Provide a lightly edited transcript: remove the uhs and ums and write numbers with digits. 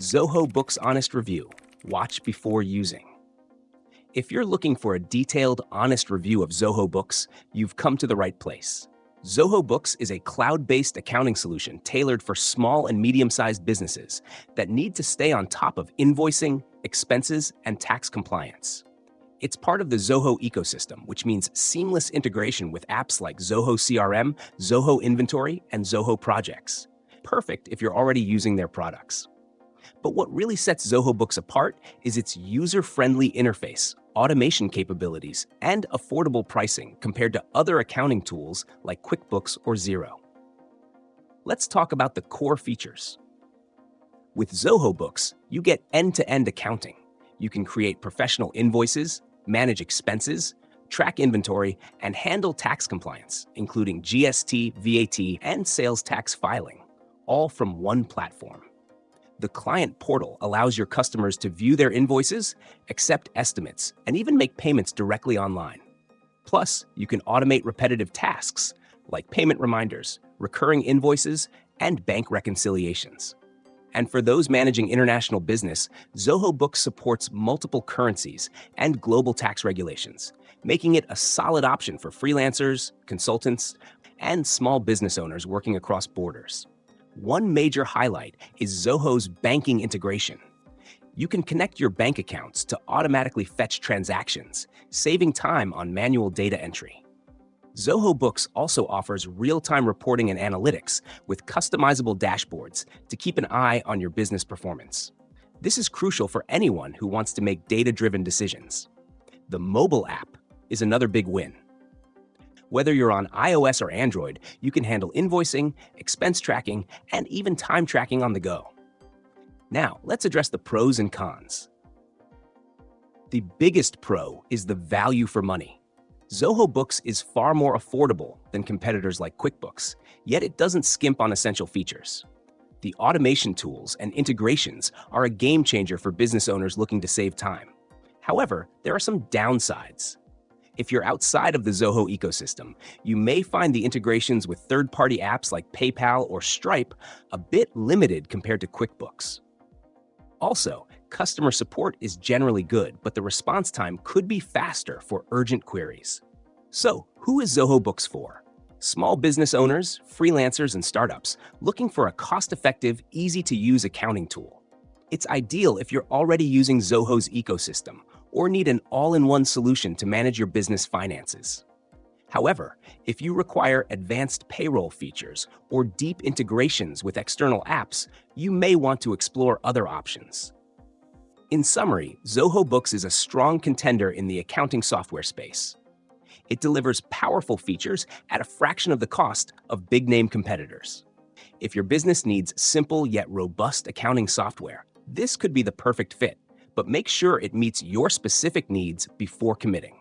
Zoho Books Honest Review. Watch before using. If you're looking for a detailed, honest review of Zoho Books, you've come to the right place. Zoho Books is a cloud-based accounting solution tailored for small and medium-sized businesses that need to stay on top of invoicing, expenses, and tax compliance. It's part of the Zoho ecosystem, which means seamless integration with apps like Zoho CRM, Zoho Inventory, and Zoho Projects. Perfect if you're already using their products. But what really sets Zoho Books apart is its user-friendly interface, automation capabilities, and affordable pricing compared to other accounting tools like QuickBooks or Xero. Let's talk about the core features. With Zoho Books, you get end-to-end accounting. You can create professional invoices, manage expenses, track inventory, and handle tax compliance, including GST, VAT, and sales tax filing, all from one platform. The client portal allows your customers to view their invoices, accept estimates, and even make payments directly online. Plus, you can automate repetitive tasks like payment reminders, recurring invoices, and bank reconciliations. And for those managing international business, Zoho Books supports multiple currencies and global tax regulations, making it a solid option for freelancers, consultants, and small business owners working across borders. One major highlight is Zoho's banking integration. You can connect your bank accounts to automatically fetch transactions, saving time on manual data entry. Zoho Books also offers real-time reporting and analytics with customizable dashboards to keep an eye on your business performance. This is crucial for anyone who wants to make data-driven decisions. The mobile app is another big win. Whether you're on iOS or Android, you can handle invoicing, expense tracking, and even time tracking on the go. Now, let's address the pros and cons. The biggest pro is the value for money. Zoho Books is far more affordable than competitors like QuickBooks, yet it doesn't skimp on essential features. The automation tools and integrations are a game changer for business owners looking to save time. However, there are some downsides. If you're outside of the Zoho ecosystem, you may find the integrations with third-party apps like PayPal or Stripe a bit limited compared to QuickBooks. Also, customer support is generally good, but the response time could be faster for urgent queries. So, who is Zoho Books for? Small business owners, freelancers, and startups looking for a cost-effective, easy-to-use accounting tool. It's ideal if you're already using Zoho's ecosystem or need an all-in-one solution to manage your business finances. However, if you require advanced payroll features or deep integrations with external apps, you may want to explore other options. In summary, Zoho Books is a strong contender in the accounting software space. It delivers powerful features at a fraction of the cost of big-name competitors. If your business needs simple yet robust accounting software, this could be the perfect fit, but make sure it meets your specific needs before committing.